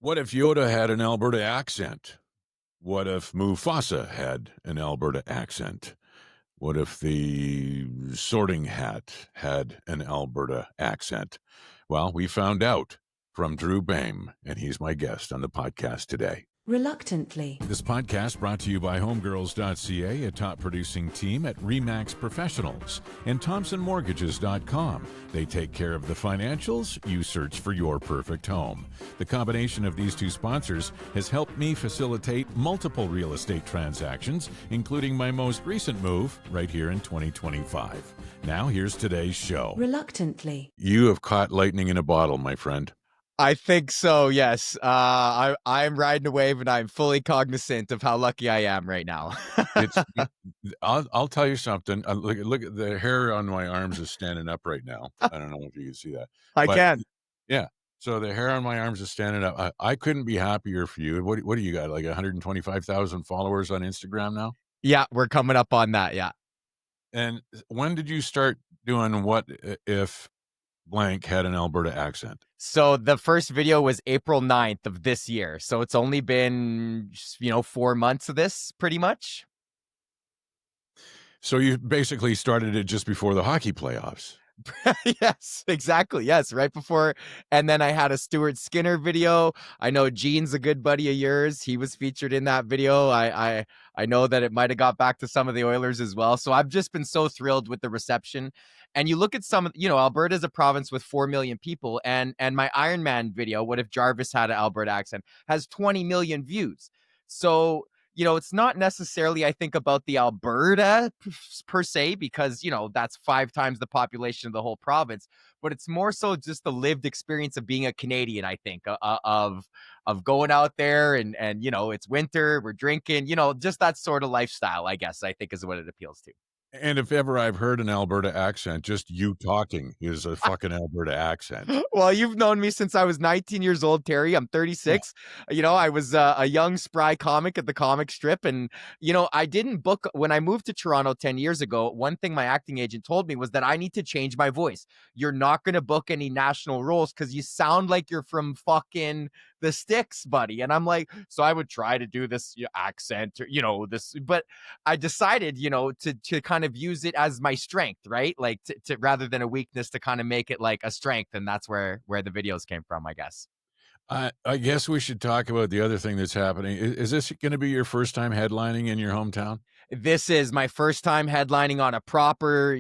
What if Yoda had an Alberta accent? What if Mufasa had an Alberta accent? What if the Sorting Hat had an Alberta accent? Well, we found out from Drew Behm, and he's my guest on the podcast today. Reluctantly. This podcast brought to you by homegirls.ca, a top producing team at Remax Professionals, and thompsonmortgages.com. They take care of the financials. You search for your perfect home. The combination of these two sponsors has helped me facilitate multiple real estate transactions, including my most recent move right here in 2025. Now here's today's show. Reluctantly. You have caught lightning in a bottle, my friend. I think so, yes. I'm riding a wave, and I'm fully cognizant of how lucky I am right now. It's. I'll tell you something. Look at the hair on my arms is standing up right now. I don't know if you can see that. I But can. yeah, so the hair on my arms is standing up. I couldn't be happier for you. What do you got? Like 125,000 followers on Instagram now? Yeah, we're coming up on that, yeah. And when did you start doing what if blank had an Alberta accent? So the first video was April 9th of this year. So it's only been, 4 months of this, pretty much. So you basically started it just before the hockey playoffs. Yes, exactly. Yes, right before. And then I had a Stuart Skinner video. I know Gene's a good buddy of yours. He was featured in that video. I know that it might have got back to some of the Oilers as well. So I've just been so thrilled with the reception. And you look at some, Alberta is a province with 4 million people, and my Iron Man video, what if Jarvis had an Alberta accent, has 20 million views. So it's not necessarily, I think, about the Alberta per se, because, that's 5 times the population of the whole province. But it's more so just the lived experience of being a Canadian, I think, of going out there and it's winter, we're drinking, just that sort of lifestyle, I guess, I think is what it appeals to. And if ever I've heard an Alberta accent, just you talking is a fucking Alberta accent. Well, you've known me since I was 19 years old, Terry. I'm 36. I was a young, spry comic at the comic strip. And, I didn't book when I moved to Toronto 10 years ago. One thing my acting agent told me was that I need to change my voice. You're not going to book any national roles because you sound like you're from fucking the sticks, buddy. And I'm like, so I would try to do this accent or, this, but I decided, to kind of use it as my strength, right? Like to rather than a weakness, to kind of make it like a strength. And that's where the videos came from, I guess. I guess we should talk about the other thing that's happening. Is this going to be your first time headlining in your hometown? This is my first time headlining on a proper,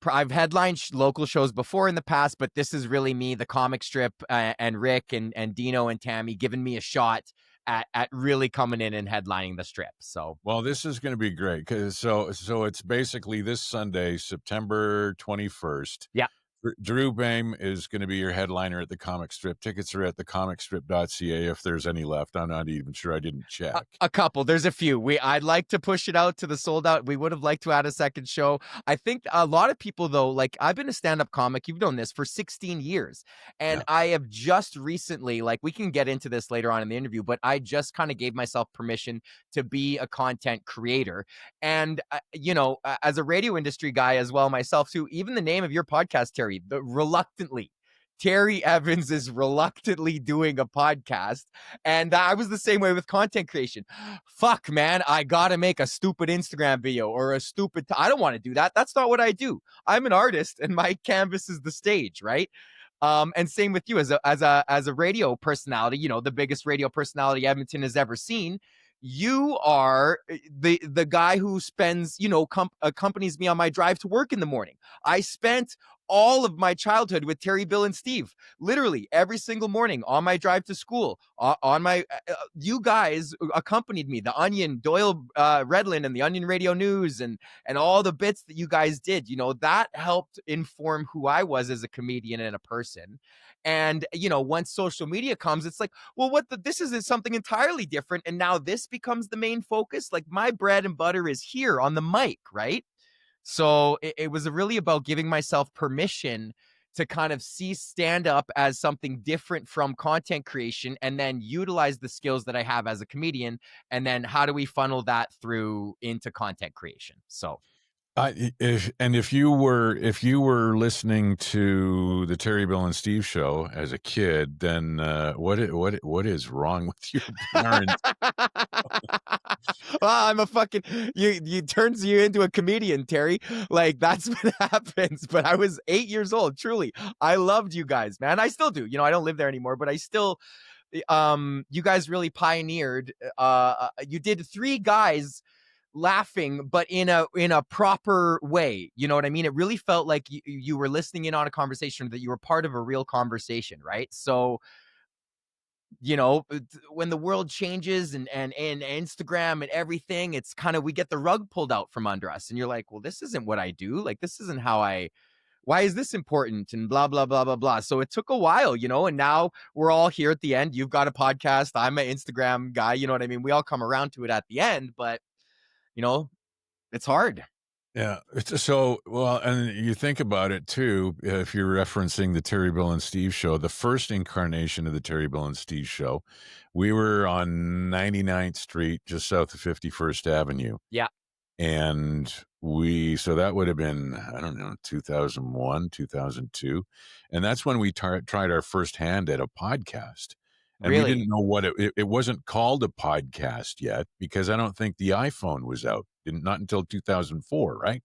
I've headlined local shows before in the past, but this is really me, the comic strip, and Rick and Dino and Tammy giving me a shot at really coming in and headlining the strip. So, well, this is going to be great because so it's basically this Sunday, September 21st. yeah. Drew Behm is going to be your headliner at the comic strip. Tickets are at thecomicstrip.ca if there's any left. I'm not even sure. I didn't check. A couple. There's a few. I'd like to push it out to the sold out. We would have liked to add a second show. I think a lot of people, though, like I've been a stand-up comic. You've done this for 16 years. And I have just recently, like we can get into this later on in the interview, but I just kind of gave myself permission to be a content creator. And, as a radio industry guy as well myself too, even the name of your podcast, Terry, reluctantly. Terry Evans is reluctantly doing a podcast. And I was the same way with content creation. Fuck, man, I got to make a stupid Instagram video or I don't want to do that. That's not what I do. I'm an artist and my canvas is the stage, right? And same with you as a radio personality, the biggest radio personality Edmonton has ever seen. You are the guy who spends, accompanies me on my drive to work in the morning. I spent all of my childhood with Terry, Bill, and Steve, literally every single morning on my drive to school. You guys accompanied me. The Onion, Doyle Redland, and the Onion Radio News, and all the bits that you guys did. That helped inform who I was as a comedian and a person. And once social media comes, it's like, well, this is something entirely different, and now this becomes the main focus. Like my bread and butter is here on the mic, right? So it was really about giving myself permission to kind of see stand up as something different from content creation, and then utilize the skills that I have as a comedian. And then how do we funnel that through into content creation? So If you were listening to the Terry Bill and Steve show as a kid, then what is wrong with your parents? Well, I'm a fucking you turns you into a comedian, Terry. Like that's what happens. But I was 8 years old. Truly, I loved you guys, man. I still do. I don't live there anymore, but I still. You guys really pioneered. You did three guys laughing, but in a proper way. You know what I mean? It really felt like you were listening in on a conversation, that you were part of a real conversation, right? So when the world changes and Instagram and everything, it's kind of, we get the rug pulled out from under us, and you're like, well, this isn't what I do. Like, this isn't how why is this important, and blah blah blah blah blah. So it took a while, and now we're all here at the end. You've got a podcast, I'm an Instagram guy, you know what I mean? We all come around to it at the end, but it's hard. Yeah. So, well, and you think about it too, if you're referencing the Terry Bill and Steve show, the first incarnation of the Terry Bill and Steve show, we were on 99th Street, just south of 51st Avenue. Yeah. And so that would have been, I don't know, 2001, 2002. And that's when we tried our first hand at a podcast. And we Really? didn't know what it wasn't called a podcast yet, because I don't think the iPhone was out. Not until 2004, right?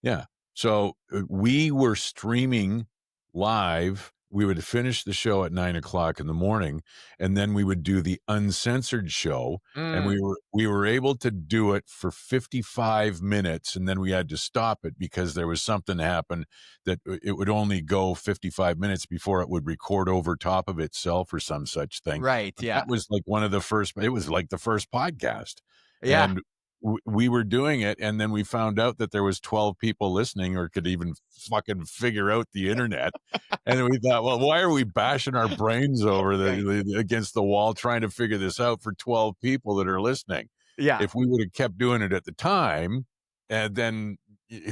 Yeah. So we were streaming live. We would finish the show at 9 o'clock in the morning, and then we would do the uncensored show. And we were able to do it for 55 minutes, and then we had to stop it because there was something happen that it would only go 55 minutes before it would record over top of itself or some such thing. Right. But Yeah. that was like one of the first. It was like the first podcast, Yeah. and we were doing it, and then we found out that there was 12 people listening, or could even fucking figure out the internet. And we thought, well, why are we bashing our brains over against the wall trying to figure this out for 12 people that are listening? Yeah. If we would have kept doing it at the time, and then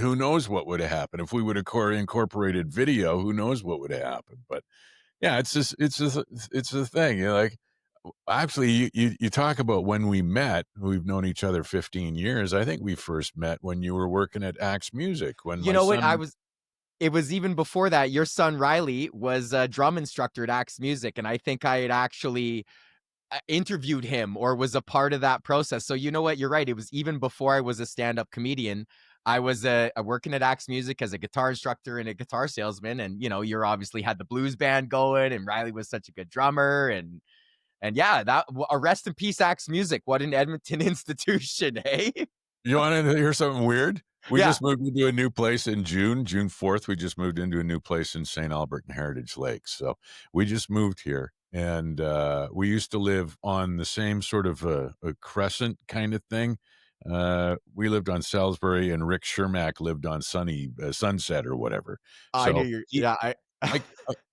who knows what would have happened. If we would have incorporated video, who knows what would have happened. But yeah, it's a thing. Like, actually, you talk about when we met. We've known each other 15 years. I think we first met when you were working at Axe Music. When You know what? It was even before that. Your son Riley was a drum instructor at Axe Music, and I think I had actually interviewed him or was a part of that process. So you know what? You're right. It was even before I was a stand-up comedian. I was working at Axe Music as a guitar instructor and a guitar salesman, and you're obviously had the blues band going, and Riley was such a good drummer, and yeah, that rest in peace, Axe Music. What an Edmonton institution, hey? You want to hear something weird? We Yeah. just moved into a new place in June 4th. We just moved into a new place in St. Albert and Heritage Lakes. So we just moved here, and we used to live on the same sort of a crescent kind of thing. We lived on Salisbury, and Rick Shermack lived on Sunset or whatever. I knew you. Yeah,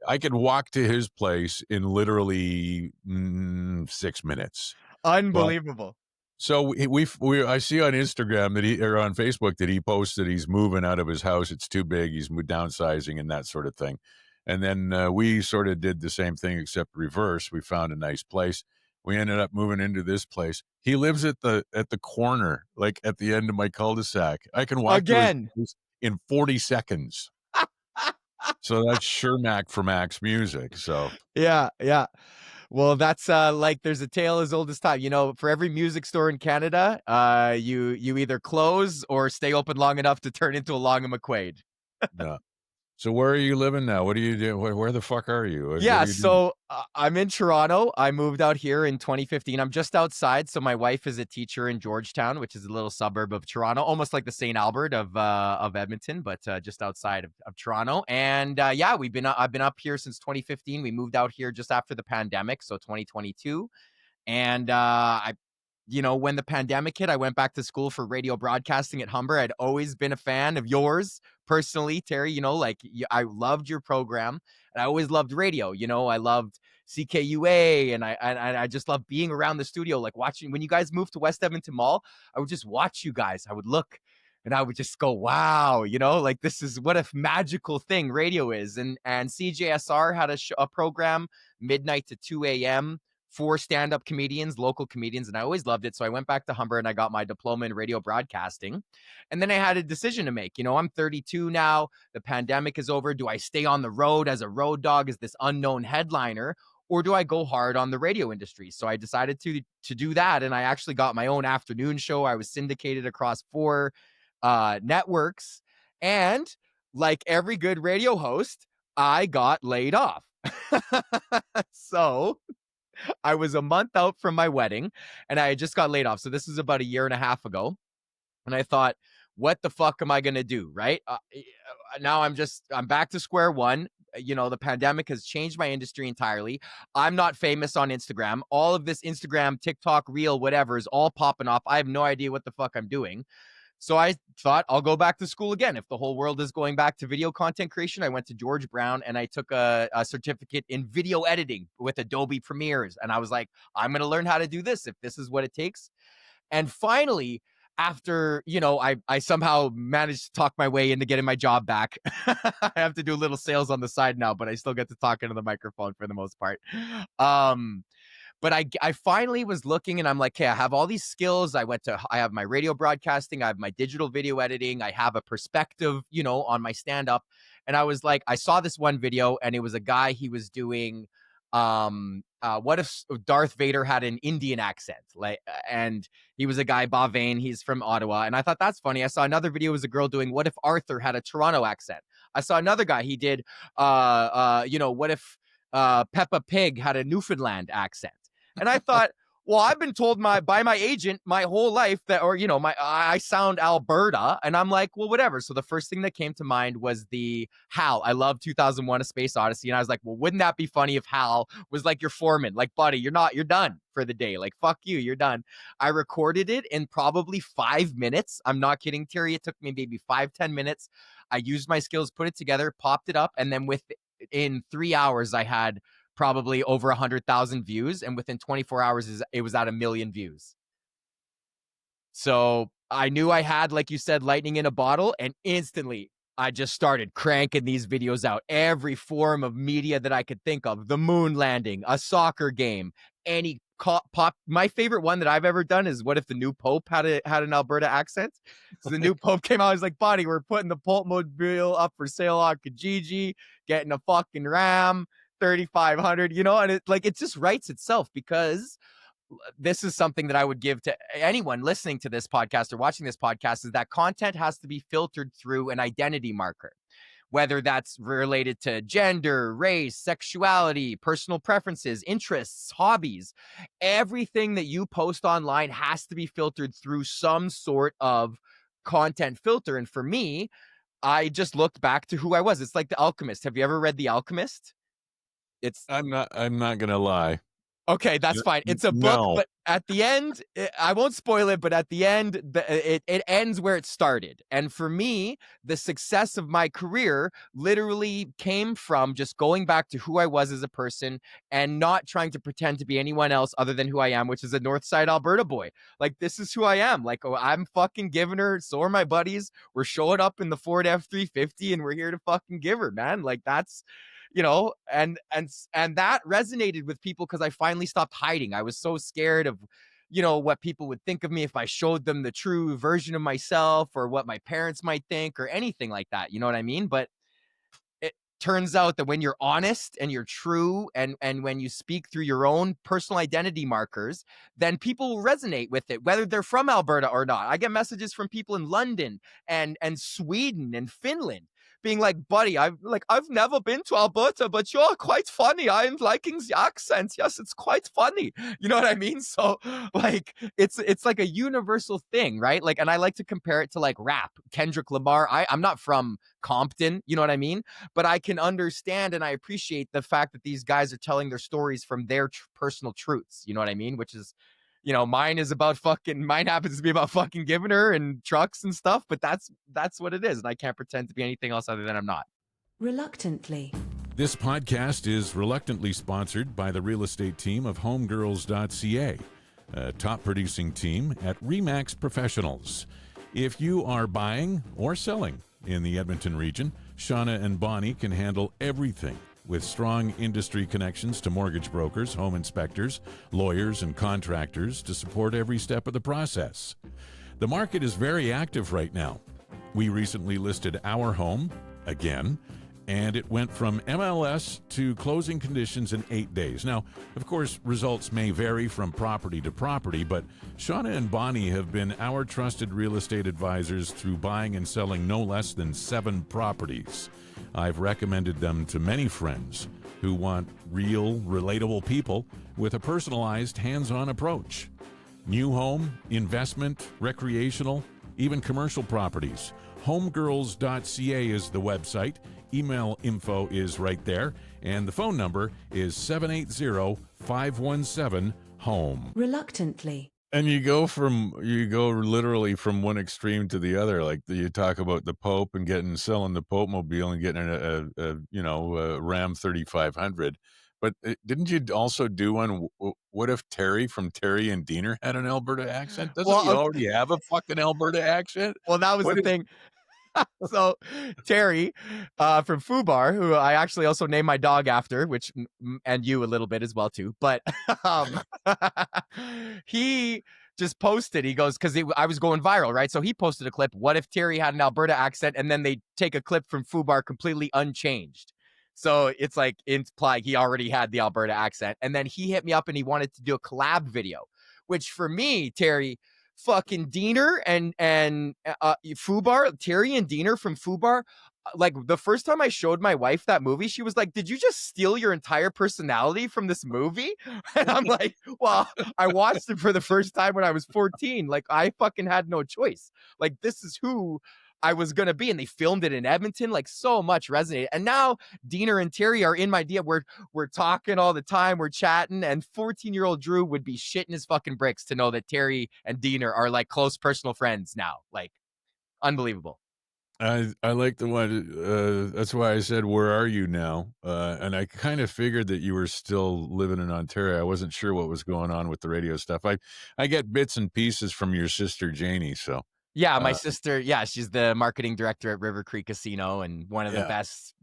I could walk to his place in literally 6 minutes. unbelievable. So I see on Instagram or on Facebook that he posts that he's moving out of his house. It's too big. He's downsizing and that sort of thing. And then we sort of did the same thing, except reverse. We found a nice place. We ended up moving into this place. He lives at the corner, like at the end of my cul-de-sac. I can walk to his place in 40 seconds. So that's Shermack from Axe Music. So Yeah. Well, that's like there's a tale as old as time. For every music store in Canada, you either close or stay open long enough to turn into a Long and McQuaid. no. So where are you living now? What do you do? Where the fuck are you? What Yeah, are you so I'm in Toronto. I moved out here in 2015. I'm just outside. So my wife is a teacher in Georgetown, which is a little suburb of Toronto, almost like the St. Albert of Edmonton, but just outside of Toronto. And yeah, I've been up here since 2015. We moved out here just after the pandemic, so 2022. And when the pandemic hit, I went back to school for radio broadcasting at Humber. I'd always been a fan of yours personally, Terry. I loved your program, and I always loved radio. I loved CKUA, and I just loved being around the studio, like watching when you guys moved to West Edmonton Mall. I would just watch you guys. I would look, and I would just go, wow, like this is what a magical thing radio is. And CJSR had a program midnight to 2 a.m. for stand-up comedians, local comedians, and I always loved it. So I went back to Humber and I got my diploma in radio broadcasting. And then I had a decision to make. I'm 32 now. The pandemic is over. Do I stay on the road as a road dog, as this unknown headliner, or do I go hard on the radio industry? So I decided to do that, and I actually got my own afternoon show. I was syndicated across 4 networks, and like every good radio host, I got laid off. So I was a month out from my wedding, and I just got laid off. So this is about a year and a half ago, and I thought, what the fuck am I gonna do, right? Now I'm back to square one. The pandemic has changed my industry entirely. I'm not famous on Instagram. All of this Instagram, TikTok, Reel, whatever is all popping off. I have no idea what the fuck I'm doing. So I thought I'll go back to school again. If the whole world is going back to video content creation, I went to George Brown and I took a certificate in video editing with Adobe Premieres. And I was like, I'm going to learn how to do this if this is what it takes. And finally, after, I somehow managed to talk my way into getting my job back. I have to do a little sales on the side now, but I still get to talk into the microphone for the most part. But I finally was looking and I'm like, okay, I have all these skills. I have my radio broadcasting. I have my digital video editing. I have a perspective, on my stand-up. And I was like, I saw this one video and it was a guy, he was doing, what if Darth Vader had an Indian accent? And he was a guy, Behm, he's from Ottawa. And I thought that's funny. I saw another video, was a girl doing, what if Arthur had a Toronto accent? I saw another guy, he did, what if Peppa Pig had a Newfoundland accent? And I thought, well, I've been told by my agent my whole life that, I sound Alberta, and I'm like, well, whatever. So the first thing that came to mind was the Hal. I love 2001: A Space Odyssey, and I was like, well, wouldn't that be funny if Hal was like your foreman, like, buddy, you're done for the day, like, fuck you, you're done. I recorded it in probably 5 minutes. I'm not kidding, Terry. It took me maybe 5-10 minutes. I used my skills, put it together, popped it up, and then in 3 hours, I had probably over 100,000 views, and within 24 hours it was at 1 million views. So I knew I had, like you said, lightning in a bottle, and instantly I just started cranking these videos out. Every form of media that I could think of, the moon landing, a soccer game, any pop. My favorite one that I've ever done is, what if the new Pope had an Alberta accent? So the new Pope came out, I was like, buddy, we're putting the Pope mobile up for sale on Kijiji, getting a fucking Ram, 3,500, and it just writes itself, because this is something that I would give to anyone listening to this podcast or watching this podcast, is that content has to be filtered through an identity marker, whether that's related to gender, race, sexuality, personal preferences, interests, hobbies. Everything that you post online has to be filtered through some sort of content filter. And for me, I just looked back to who I was. It's like The Alchemist. Have you ever read The Alchemist? I'm not gonna lie. Okay, that's fine. It's a book, but at the end, I won't spoil it, but at the end, it ends where it started. And for me, the success of my career literally came from just going back to who I was as a person and not trying to pretend to be anyone else other than who I am, which is a Northside Alberta boy. Like, this is who I am. Like, I'm fucking giving her. So are my buddies. We're showing up in the Ford F-350 and we're here to fucking give her, man. Like, that's... and that resonated with people, because I finally stopped hiding. I was so scared of, what people would think of me if I showed them the true version of myself, or what my parents might think, or anything like that. You know what I mean? But it turns out that when you're honest and you're true, and when you speak through your own personal identity markers, then people will resonate with it, whether they're from Alberta or not. I get messages from people in London and Sweden and Finland being like, buddy, I've never been to Alberta, but you're quite funny. I'm liking the accents. Yes, it's quite funny. You know what I mean? So, like, it's like a universal thing, right? Like, and I like to compare it to, like, rap. Kendrick Lamar. I'm not from Compton, you know what I mean? But I can understand and I appreciate the fact that these guys are telling their stories from their personal truths. You know what I mean? Which is, mine happens to be about fucking giving her and trucks and stuff, but that's what it is. And I can't pretend to be anything else other than I'm not. Reluctantly. This podcast is reluctantly sponsored by the real estate team of homegirls.ca, a top producing team at RE/MAX Professionals. If you are buying or selling in the Edmonton region, Shauna and Bonnie can handle everything. with strong industry connections to mortgage brokers, home inspectors, lawyers, and contractors to support every step of the process. The market is very active right now. We recently listed our home, again, and it went from MLS to closing conditions in 8 days. Now, of course, results may vary from property to property, but Shauna and Bonnie have been our trusted real estate advisors through buying and selling no less than 7 properties. I've recommended them to many friends who want real, relatable people with a personalized, hands-on approach. New home, investment, recreational, even commercial properties. Homegirls.ca is the website. Email info is right there, and the phone number is 780-517-HOME. Reluctantly. And you go literally from one extreme to the other. Like you talk about the Pope and selling the Pope mobile and getting a Ram 3500. But didn't you also do one? What if Terry from Terry and Diener had an Alberta accent? Doesn't he already have a fucking Alberta accent? Well, that was the thing. So Terry from Fubar, who I actually also named my dog after, which and you a little bit as well too, but he just posted, he goes, because I was going viral, right? So he posted a clip, what if Terry had an Alberta accent, and then they take a clip from Fubar completely unchanged. So it's like implying he already had the Alberta accent. And then he hit me up and he wanted to do a collab video, which for me, Terry, fucking Diener and Fubar, Terry and Diener from Fubar, like the first time I showed my wife that movie, she was like, did you just steal your entire personality from this movie? And I'm like, well, I watched it for the first time when I was 14. Like I fucking had no choice. Like this is who I was going to be. And they filmed it in Edmonton, like so much resonated. And now Diener and Terry are in my DM. We're talking all the time. We're chatting, and 14-year-old Drew would be shitting his fucking bricks to know that Terry and Diener are like close personal friends now. Like unbelievable. I like the one. That's why I said, "Where are you now?" And I kind of figured that you were still living in Ontario. I wasn't sure what was going on with the radio stuff. I get bits and pieces from your sister Janie. So yeah, my sister. Yeah, she's the marketing director at River Creek Casino and one of the best,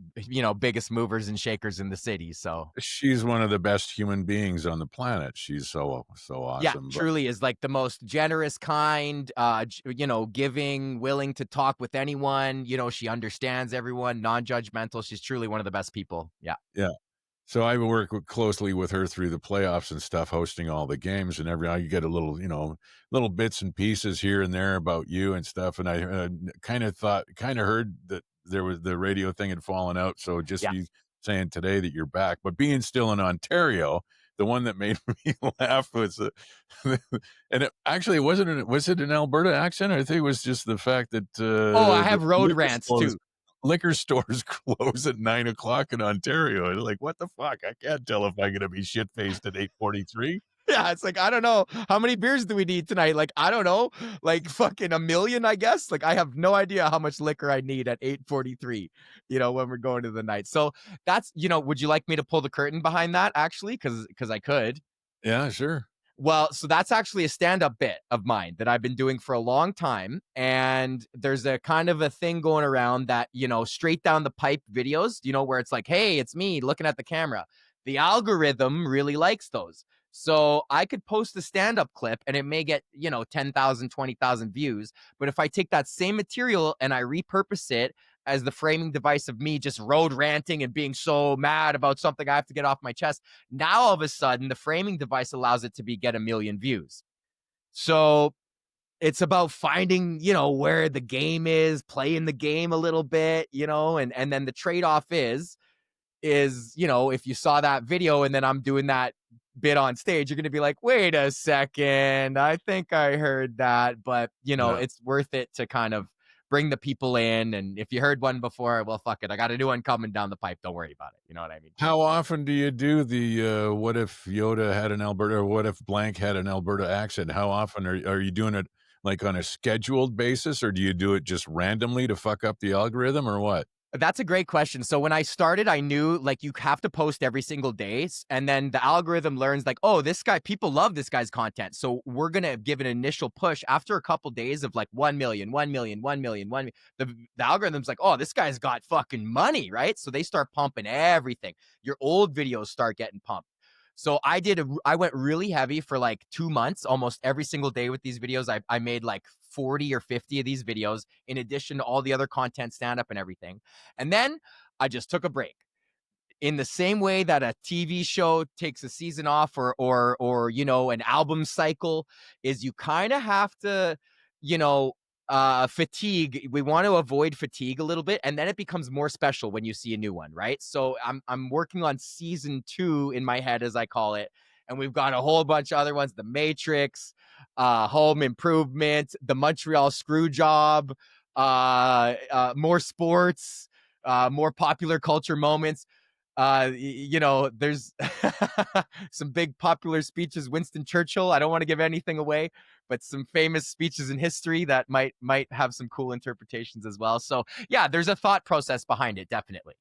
biggest movers and shakers in the city. So she's one of the best human beings on the planet. She's so awesome. Yeah, truly is like the most generous, kind, giving, willing to talk with anyone. She understands everyone, non-judgmental. She's truly one of the best people. Yeah. Yeah. So I work closely with her through the playoffs and stuff, hosting all the games, and you get a little, little bits and pieces here and there about you and stuff. And I kind of heard that the radio thing had fallen out. So just you saying today that you're back, but being still in Ontario, the one that made me laugh was, and it actually was it an Alberta accent? I think it was just the fact that I have road rants too. Liquor stores close at 9 o'clock in Ontario. Like, what the fuck? I can't tell if I'm going to be shit-faced at 8:43. Yeah, it's like, I don't know. How many beers do we need tonight? Like, I don't know. Like, fucking 1 million, I guess. Like, I have no idea how much liquor I need at 8:43, when we're going to the night. So that's, would you like me to pull the curtain behind that, actually? Because I could. Yeah, sure. Well, so that's actually a stand-up bit of mine that I've been doing for a long time. And there's a kind of a thing going around that, straight down the pipe videos, where it's like, hey, it's me looking at the camera. The algorithm really likes those. So I could post a stand-up clip and it may get, 10,000, 20,000 views. But if I take that same material and I repurpose it as the framing device of me just road ranting and being so mad about something I have to get off my chest, now all of a sudden the framing device allows it to get 1 million views. So it's about finding, where the game is, playing the game a little bit, and then the trade-off is, if you saw that video and then I'm doing that bit on stage, you're going to be like, wait a second, I think I heard that. But, it's worth it to kind of bring the people in. And if you heard one before, well, fuck it, I got a new one coming down the pipe. Don't worry about it. You know what I mean? How often do you do the what if Yoda had an Alberta, or what if blank had an Alberta accent? How often are you doing it, like on a scheduled basis, or do you do it just randomly to fuck up the algorithm, or what? That's a great question. So when I started, I knew like you have to post every single day. And then the algorithm learns like, oh, this guy, people love this guy's content. So we're going to give an initial push after a couple days of like 1 million, 1 million, 1 million, 1 million. The algorithm's like, oh, this guy's got fucking money, right? So they start pumping everything. Your old videos start getting pumped. So I went really heavy for like 2 months, almost every single day with these videos. I made like 40 or 50 of these videos in addition to all the other content, stand up and everything. And then I just took a break. In the same way that a TV show takes a season off or you know, an album cycle, is you kind of have to, you know, fatigue. We want to avoid fatigue a little bit, and then it becomes more special when you see a new one, right? So I'm working on season 2 in my head, as I call it, and we've got a whole bunch of other ones: The Matrix, Home Improvement, The Montreal Screwjob, more sports, more popular culture moments. You know, there's some big popular speeches. Winston Churchill, I don't want to give anything away, but some famous speeches in history that might have some cool interpretations as well. So yeah, there's a thought process behind it, definitely.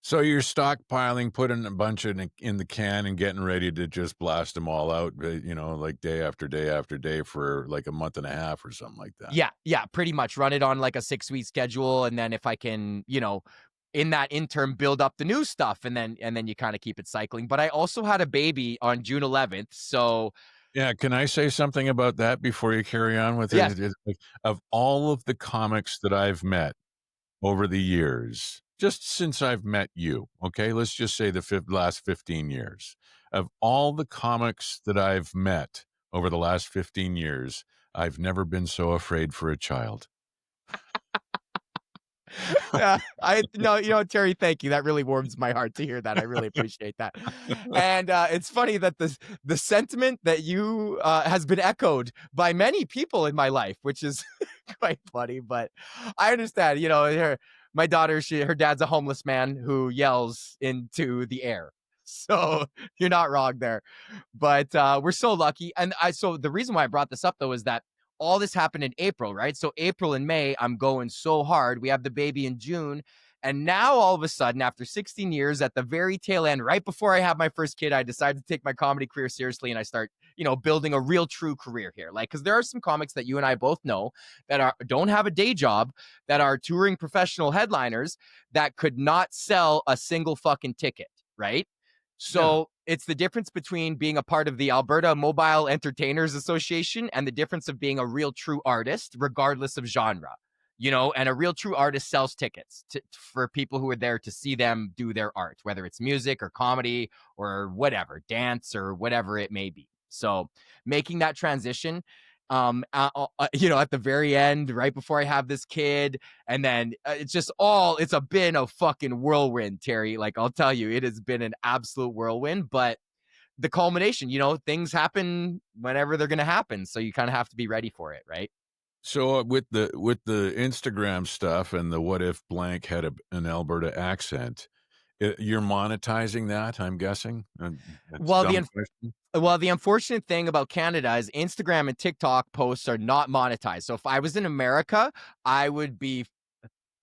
So you're stockpiling, putting a bunch in the can and getting ready to just blast them all out, you know, like day after day after day for like a month and a half or something like that. Yeah, pretty much run it on like a 6-week schedule, and then if I can, you know, in that interim build up the new stuff, and then you kind of keep it cycling. But I also had a baby on June 11th, so Yeah, can I say something about that before you carry on with yeah. it? Like, of all of the comics that I've met over the years, just since I've met you, okay, let's just say the last 15 years, of all the comics that I've met over the last 15 years, I've never been so afraid for a child. Yeah, I no, you know, Terry, thank you. That really warms my heart to hear that. I really appreciate that. And it's funny that the sentiment that you has been echoed by many people in my life, which is quite funny. But I understand. You know, my daughter, her dad's a homeless man who yells into the air. So you're not wrong there. But we're so lucky. And so the reason why I brought this up though is that all this happened in April, right? So April and May, I'm going so hard. We have the baby in June. And now all of a sudden, after 16 years, at the very tail end, right before I have my first kid, I decided to take my comedy career seriously, and I start, you know, building a real true career here. Like, because there are some comics that you and I both know that don't have a day job, that are touring professional headliners that could not sell a single fucking ticket, right? So it's the difference between being a part of the Alberta Mobile Entertainers Association and the difference of being a real true artist, regardless of genre. You know, and a real true artist sells tickets for people who are there to see them do their art, whether it's music or comedy or whatever, dance or whatever it may be. So making that transition, you know, at the very end, right before I have this kid, and then it's been a fucking whirlwind, Terry. Like, I'll tell you, it has been an absolute whirlwind, but the culmination, you know, things happen whenever they're going to happen. So you kind of have to be ready for it, right? So with the Instagram stuff and the what if blank had an Alberta accent, you're monetizing that, I'm guessing. That's a Well, dumb question. the unfortunate thing about Canada is Instagram and TikTok posts are not monetized. So if I was in America, I would be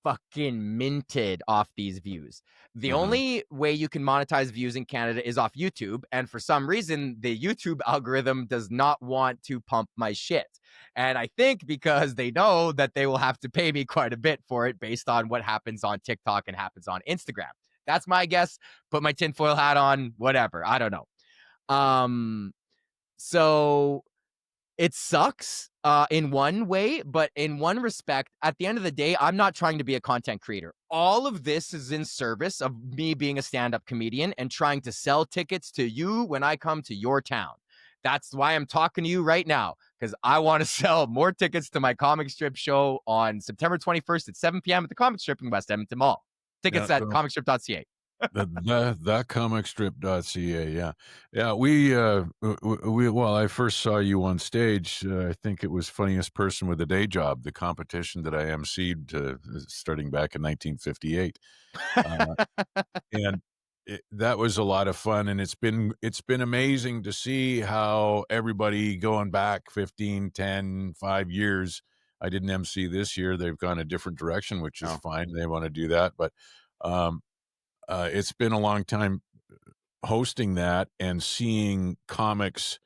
fucking minted off these views. The only way you can monetize views in Canada is off YouTube. And for some reason, the YouTube algorithm does not want to pump my shit. And I think because they know that they will have to pay me quite a bit for it based on what happens on TikTok and happens on Instagram. That's my guess. Put my tinfoil hat on, whatever. I don't know. So it sucks in one way, but in one respect, at the end of the day, I'm not trying to be a content creator. All of this is in service of me being a stand-up comedian and trying to sell tickets to you when I come to your town. That's why I'm talking to you right now, because I want to sell more tickets to my comic strip show on September 21st at 7 p.m. at the comic strip in West Edmonton Mall. Tickets at comicstrip.ca. The comicstrip.ca. Yeah. Well, I first saw you on stage. I think it was Funniest Person with a Day Job, the competition that I emceed starting back in 1958. And that was a lot of fun. And it's been amazing to see how everybody going back 15, 10, 5 years, I didn't MC this year. They've gone a different direction, which is Oh. fine. They want to do that, but it's been a long time hosting that and seeing comics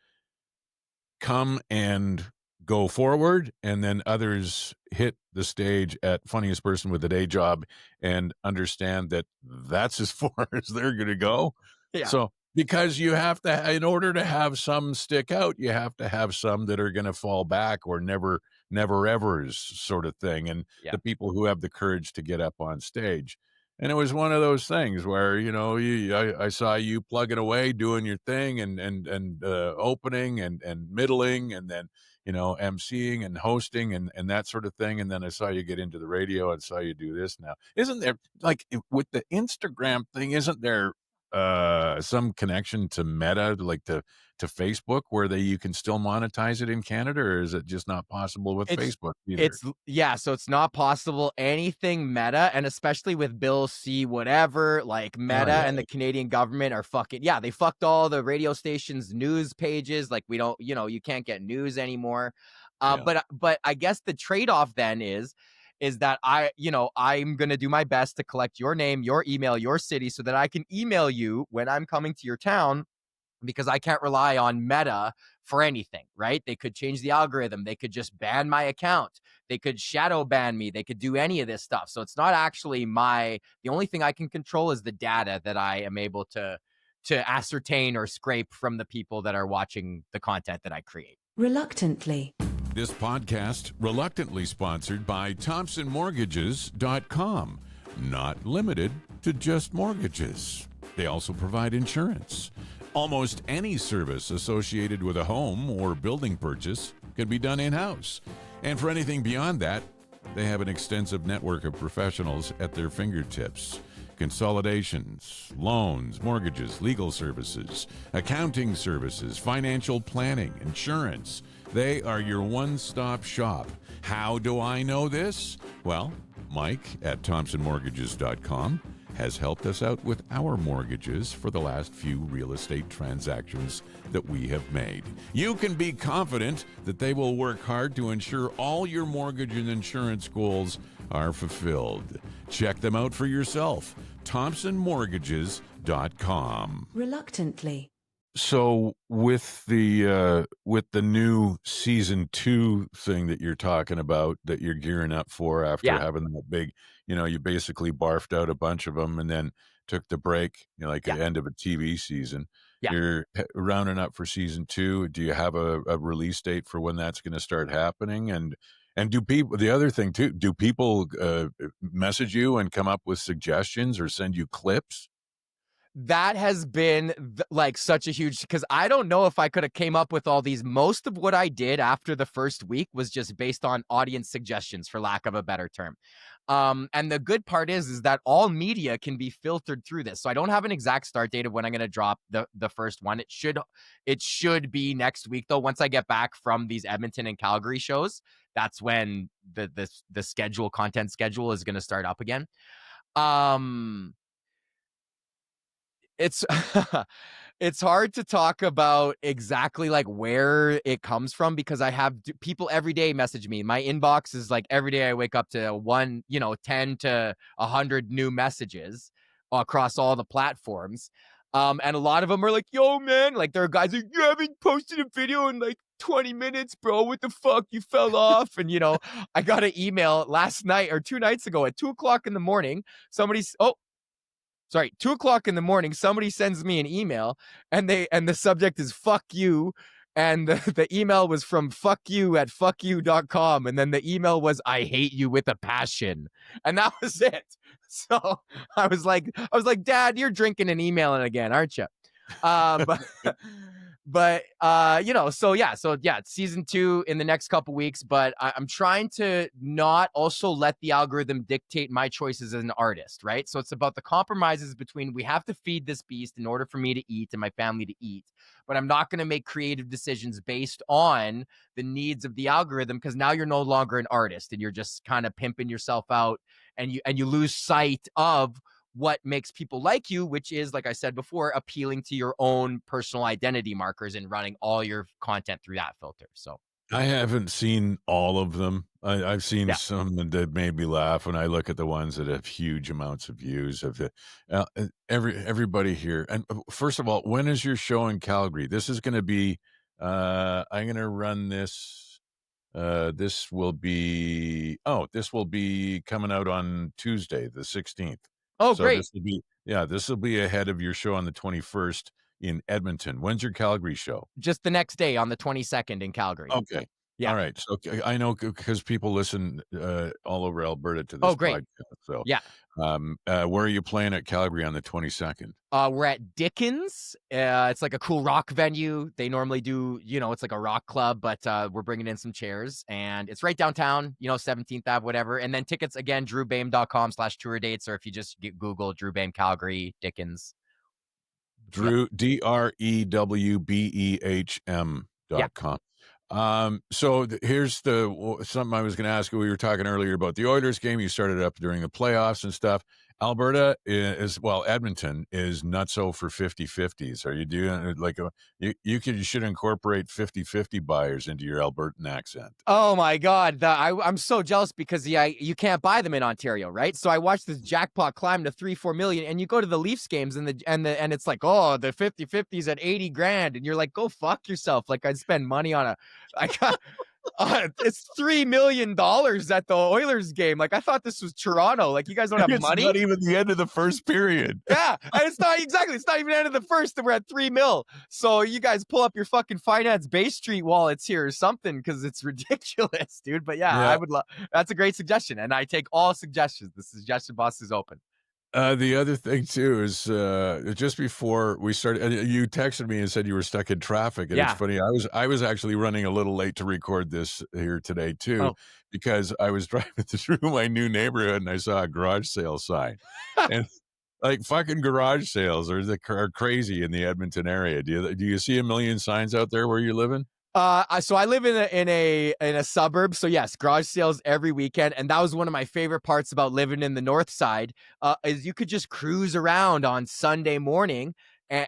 come and go forward, and then others hit the stage at funniest person with a day job and understand that that's as far as they're going to go. Yeah. So because you have to, in order to have some stick out, you have to have some that are going to fall back or never ever's sort of thing. And Yeah. the people who have the courage to get up on stage. And it was one of those things where, you know, I saw you plugging away, doing your thing, and opening and middling, and then, you know, emceeing and hosting and that sort of thing. And then I saw you get into the radio and saw you do this now. Isn't there, like, with the Instagram thing, isn't there some connection to Meta, like to Facebook, where you can still monetize it in Canada, or is it just not possible with Facebook either? So it's not possible. Anything Meta, and especially with Bill C whatever, like Meta and the Canadian government are fucking, they fucked all the radio stations' news pages. Like, we don't, you know, you can't get news anymore. But I guess the trade-off then is that I'm going to do my best to collect your name, your email, your city, so that I can email you when I'm coming to your town, because I can't rely on Meta for anything, right? They could change the algorithm. They could just ban my account. They could shadow ban me. They could do any of this stuff. So it's not actually the only thing I can control is the data that I am able to ascertain or scrape from the people that are watching the content that I create. Reluctantly. This podcast reluctantly sponsored by ThompsonMortgages.com. Not limited to just mortgages. They also provide insurance. Almost any service associated with a home or building purchase can be done in-house. And for anything beyond that, they have an extensive network of professionals at their fingertips. Consolidations, loans, mortgages, legal services, accounting services, financial planning, insurance. They are your one-stop shop. How do I know this? Well, Mike at ThompsonMortgages.com has helped us out with our mortgages for the last few real estate transactions that we have made. You can be confident that they will work hard to ensure all your mortgage and insurance goals are fulfilled. Check them out for yourself. ThompsonMortgages.com. Reluctantly. So with the new season 2 thing that you're talking about, that you're gearing up for after having that big, you know, you basically barfed out a bunch of them and then took the break, you know, like at the end of a TV season. You're rounding up for season 2. Do you have a release date for when that's going to start happening? And do people, the other thing too, do people message you and come up with suggestions or send you clips? That has been like such a huge, because I don't know if I could have came up with all these. Most of what I did after the first week was just based on audience suggestions, for lack of a better term. And the good part is that all media can be filtered through this. So I don't have an exact start date of when I'm going to drop the first one. It should be next week though. Once I get back from these Edmonton and Calgary shows, that's when the content schedule is going to start up again. It's it's hard to talk about exactly like where it comes from, because I have people every day message me. My inbox is like every day I wake up to 10 to 100 new messages across all the platforms. And a lot of them are like, yo, man, like there are guys like, you haven't posted a video in like 20 minutes, bro. What the fuck? You fell off. And, I got an email last night or 2 nights ago at 2:00 in the morning. 2:00 in the morning, somebody sends me an email and the subject is fuck you. And the email was from fuckyou@fuckyou.com. And then the email was, I hate you with a passion. And that was it. So I was like, Dad, you're drinking and emailing again, aren't you? But it's season 2 in the next couple weeks, but I'm trying to not also let the algorithm dictate my choices as an artist, right? So it's about the compromises between, we have to feed this beast in order for me to eat and my family to eat, but I'm not going to make creative decisions based on the needs of the algorithm, because now you're no longer an artist and you're just kind of pimping yourself out, and you lose sight of what makes people like you, which is, like I said before, appealing to your own personal identity markers and running all your content through that filter. So I haven't seen all of them. I've seen Yeah. some that made me laugh when I look at the ones that have huge amounts of views of the everybody here. And first of all, when is your show in Calgary? This is going to be. I'm going to run this. This will be. Oh, this will be coming out on Tuesday, the 16th. Oh, So great. this will be ahead of your show on the 21st in Edmonton. When's your Calgary show? Just the next day on the 22nd in Calgary. Okay. Yeah. All right. So I know because people listen all over Alberta to this Oh, great. podcast. So, Yeah. where are you playing at Calgary on the 22nd? We're at Dickens. It's like a cool rock venue. They normally do, it's like a rock club, but we're bringing in some chairs, and it's right downtown, 17th Ave, whatever. And then tickets, again, DrewBehm.com/tour dates, or if you just Google DrewBehm Calgary Dickens. DrewBehm.com. So here's something I was going to ask you. We were talking earlier about the Oilers game. You started up during the playoffs and stuff. Alberta Edmonton is nutso for 50-50s. Are you doing you should incorporate 50-50 buyers into your Albertan accent? Oh my God. I'm so jealous because you can't buy them in Ontario, right? So I watched this jackpot climb to 3-4 million, and you go to the Leafs games and it's like, oh, the 50-50s at 80 grand. And you're like, go fuck yourself. Like, I'd spend money on it's $3 million at the Oilers game. Like, I thought this was Toronto. Like, you guys don't have money. It's not even the end of the first period. Yeah, and it's not even the end of the first, and we're at $3 million. So you guys pull up your fucking Finance Bay Street wallets here or something, because it's ridiculous, dude. But yeah. I would love. That's a great suggestion, and I take all suggestions. The suggestion box is open. The other thing too is just before we started, you texted me and said you were stuck in traffic, and Yeah. it's funny. I was actually running a little late to record this here today too, Oh. because I was driving through my new neighborhood and I saw a garage sale sign, and like fucking garage sales are crazy in the Edmonton area. Do you see a million signs out there where you're living? So I live in a suburb. So yes, garage sales every weekend, and that was one of my favorite parts about living in the north side. Is you could just cruise around on Sunday morning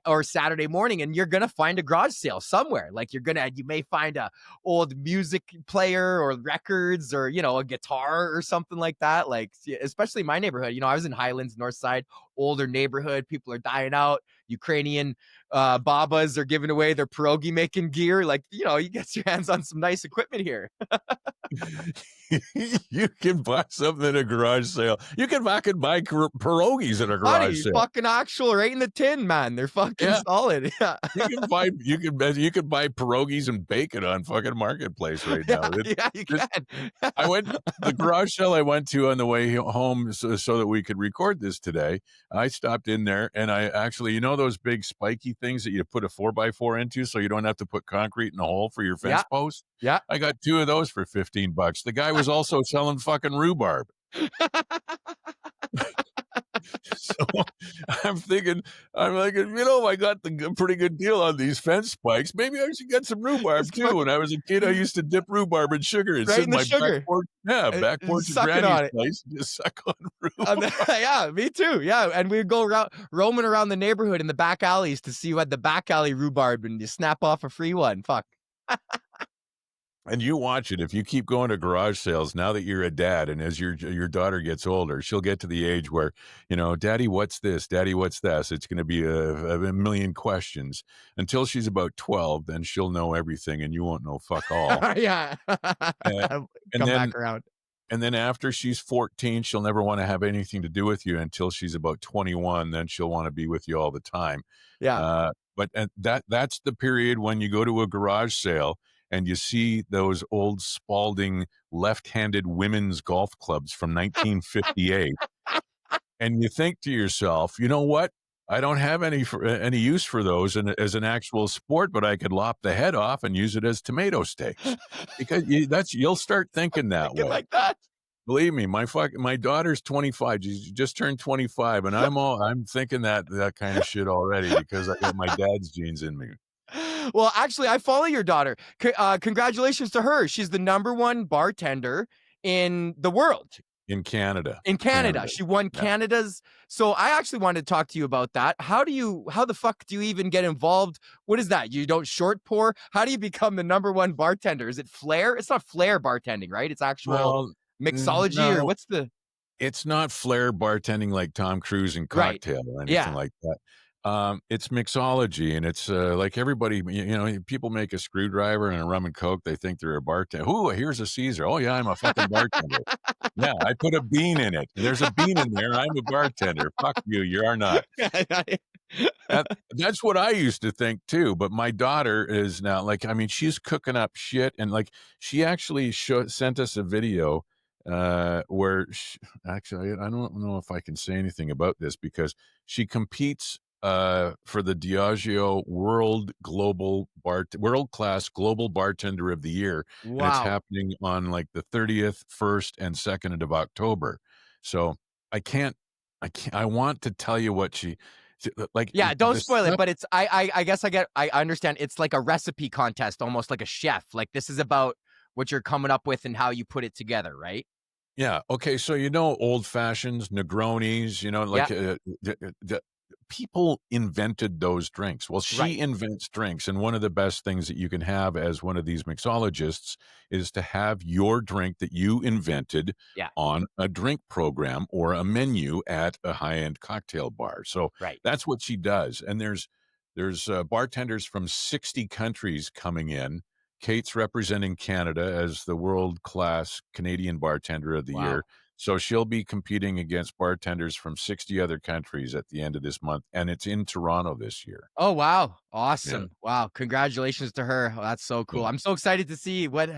or Saturday morning, and you're gonna find a garage sale somewhere. Like you may find a old music player or records, or a guitar or something like that. Like, especially my neighborhood. I was in Highlands, north side, older neighborhood. People are dying out. Ukrainian babas are giving away their pierogi making gear. Like, you get your hands on some nice equipment here. You can buy something at a garage sale. You can fucking buy pierogies at a garage sale. Fucking actual, right in the tin, man. They're fucking solid. Yeah. You can buy pierogies and bacon on fucking Marketplace right now. You can. I went the garage sale I went to on the way home so that we could record this today. I stopped in there, and I actually, those big spiky things that you put a 4x4 into so you don't have to put concrete in the hole for your fence post. Yeah. I got 2 of those for $15. The guy was also selling fucking rhubarb. So I'm thinking, I got the pretty good deal on these fence spikes. Maybe I should get some rhubarb too. When I was a kid, I used to dip rhubarb in sugar and sit in my back porch. Yeah, back porch of Granny's place, just suck on rhubarb. Yeah, me too. Yeah, and we'd go roaming around the neighborhood in the back alleys to see who had the back alley rhubarb, and you snap off a free one. Fuck. And you watch it. If you keep going to garage sales now that you're a dad, and as your daughter gets older, she'll get to the age where, Daddy, what's this? Daddy, what's that? It's going to be a million questions until she's about 12. Then she'll know everything, and you won't know fuck all. Yeah. Come back around. And then after she's 14, she'll never want to have anything to do with you until she's about 21. Then she'll want to be with you all the time. Yeah. But that's the period when you go to a garage sale and you see those old Spalding left-handed women's golf clubs from 1958, and you think to yourself, you know what? I don't have any use for those as an actual sport, but I could lop the head off and use it as tomato steaks. Because you'll start thinking that way. Like that. Believe me, my daughter's 25. She just turned 25, and I'm thinking that kind of shit already because I got my dad's genes in me. Well, actually, I follow your daughter. Congratulations to her. She's the #1 bartender in the world. in Canada. In Canada. She won Yeah. Canada's. So I actually wanted to talk to you about that. How the fuck do you even get involved? What is that? You don't short pour? How do you become the #1 bartender? Is it flair? It's not flair bartending, right? It's actual Well, mixology, or no, what's the it's not flair bartending like Tom Cruise in right? Cocktail or anything Yeah. like that. It's mixology, and it's like everybody, people make a screwdriver and a rum and coke. They think they're a bartender. Ooh, here's a Caesar. Oh yeah, I'm a fucking bartender. Yeah, I put a bean in it. There's a bean in there. I'm a bartender. Fuck you. You are not. That's what I used to think too. But my daughter is now like, I mean, she's cooking up shit, and like she actually sent us a video where actually I don't know if I can say anything about this because she competes for the Diageo World Class Global Bartender of the Year, and it's Wow. happening on like the 30th, 1st, and 2nd of October. So I can't, I want to tell you what like. Yeah, don't The spoil it, stuff. but it's I guess I understand. It's like a recipe contest, almost like a chef. Like this is about what you're coming up with and how you put it together, right? Yeah. Okay. So old fashions, Negronis. Yeah, Like the people invented those drinks. Well, right. she invents drinks, and one of the best things that you can have as one of these mixologists is to have your drink that you invented Yeah, on a drink program or a menu at a high-end cocktail bar. So right. that's what she does. And there's bartenders from 60 countries coming in. Kate's representing Canada as the world-class Canadian Bartender of the Wow. Year. So she'll be competing against bartenders from 60 other countries at the end of this month, and it's in Toronto this year. Oh, wow. Yeah, Awesome. Wow. Congratulations to her. Oh, that's so cool. yeah, I'm so excited to see what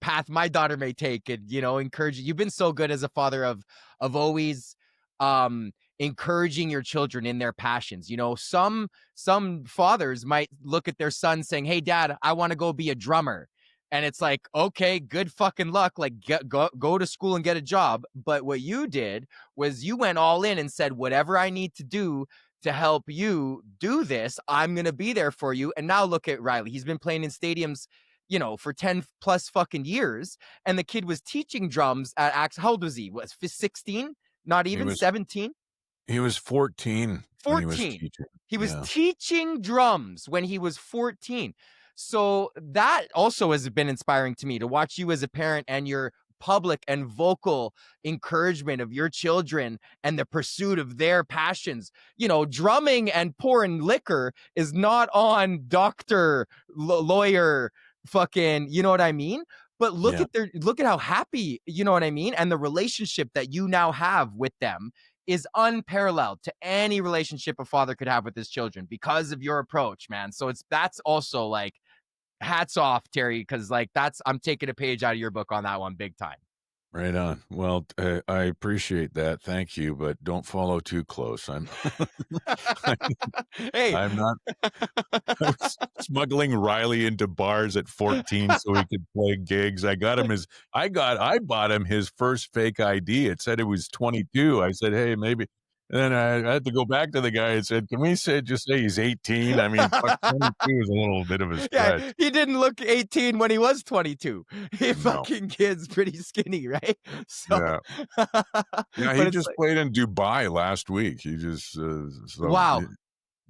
path my daughter may take and, encourage. You've been so good as a father of always encouraging your children in their passions. Some fathers might look at their son saying, "Hey dad, I want to go be a drummer." And it's like, "Okay, good fucking luck. Like go to school and get a job." But what you did was you went all in and said, "Whatever I need to do to help you do this, I'm going to be there for you." And now look at Riley. He's been playing in stadiums, for 10 plus fucking years. And the kid was teaching drums at how old was he? Was 16? Not he even was 17? he was 14 when he was 14. teaching. He was Yeah, teaching drums when he was 14. So that also has been inspiring to me to watch you as a parent and your public and vocal encouragement of your children and the pursuit of their passions. Drumming and pouring liquor is not on doctor, lawyer, fucking, you know what I mean? But yeah, look at how happy, you know what I mean? And the relationship that you now have with them is unparalleled to any relationship a father could have with his children because of your approach, man. So that's also like hats off, Terry, because like I'm taking a page out of your book on that one big time. right on. Well, I appreciate that. Thank you, but don't follow too close. Hey, I'm not. I was smuggling Riley into bars at 14 so he could play gigs. I bought him his first fake ID. It said it was 22. I said, "Hey, maybe." And then I had to go back to the guy and said, "Can we just say he's 18?" I mean, fuck, 22 is a little bit of a yeah, stretch. he didn't look 18 when he was 22. He No. fucking kid's pretty skinny, right? So, Yeah. Yeah, but he it's just like, played in Dubai last week. He just wow,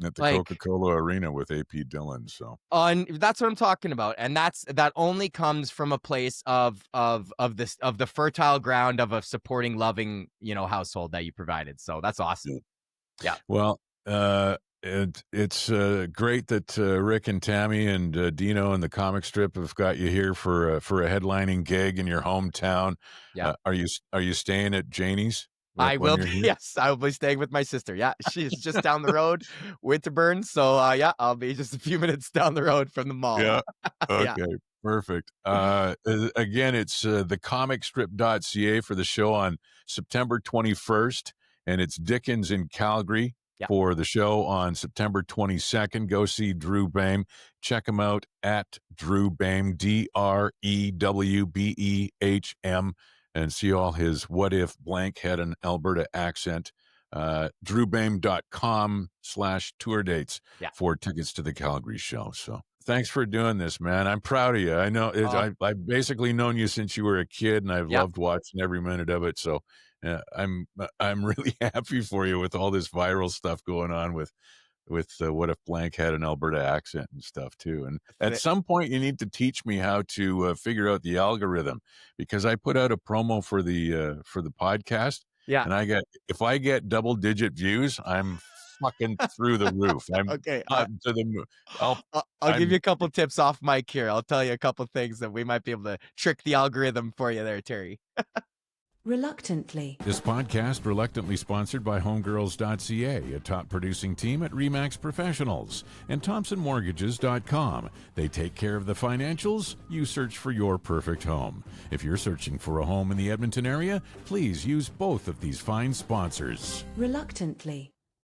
at the like Coca-Cola Arena with AP Dillon. So that's what I'm talking about, and that only comes from a place of the fertile ground of a supporting, loving, household that you provided. So that's awesome. yeah. Yeah, Well, it's great that Rick and Tammy and Dino and the comic strip have got you here for a headlining gig in your hometown. yeah. Are you staying at Janie's I when will you're be. here? Yes, I will be staying with my sister. Yeah, she's just down the road, Winterburn. So yeah, I'll be just a few minutes down the road from the mall. Yeah. Yeah, Okay. Perfect. Again, it's thecomicstrip.ca for the show on September 21st, and it's Dickens in Calgary yeah, for the show on September 22nd. Go see DrewBehm. Check him out at DrewBehm, DrewBehm, and see all his what if blank had an Alberta accent. DrewBehm.com/tour dates yeah. for tickets to the Calgary show. So thanks for doing this, man. I'm proud of you. I know I've basically known you since you were a kid, and I've loved watching every minute of it. So I'm really happy for you with all this viral stuff going on with what if blank had an Alberta accent and stuff too. And at some point, you need to teach me how to figure out the algorithm, because I put out a promo for the podcast. Yeah. And if I get double-digit views, I'm fucking through the roof. I'm Okay. to the moon. I'll give you a couple tips off mic here. I'll tell you a couple things that we might be able to trick the algorithm for you there, Terry. Reluctantly. This podcast reluctantly sponsored by homegirls.ca, a top producing team at Remax Professionals, and thompsonmortgages.com. They take care of the financials. You search for your perfect home. If you're searching for a home in the Edmonton area, please use both of these fine sponsors. Reluctantly.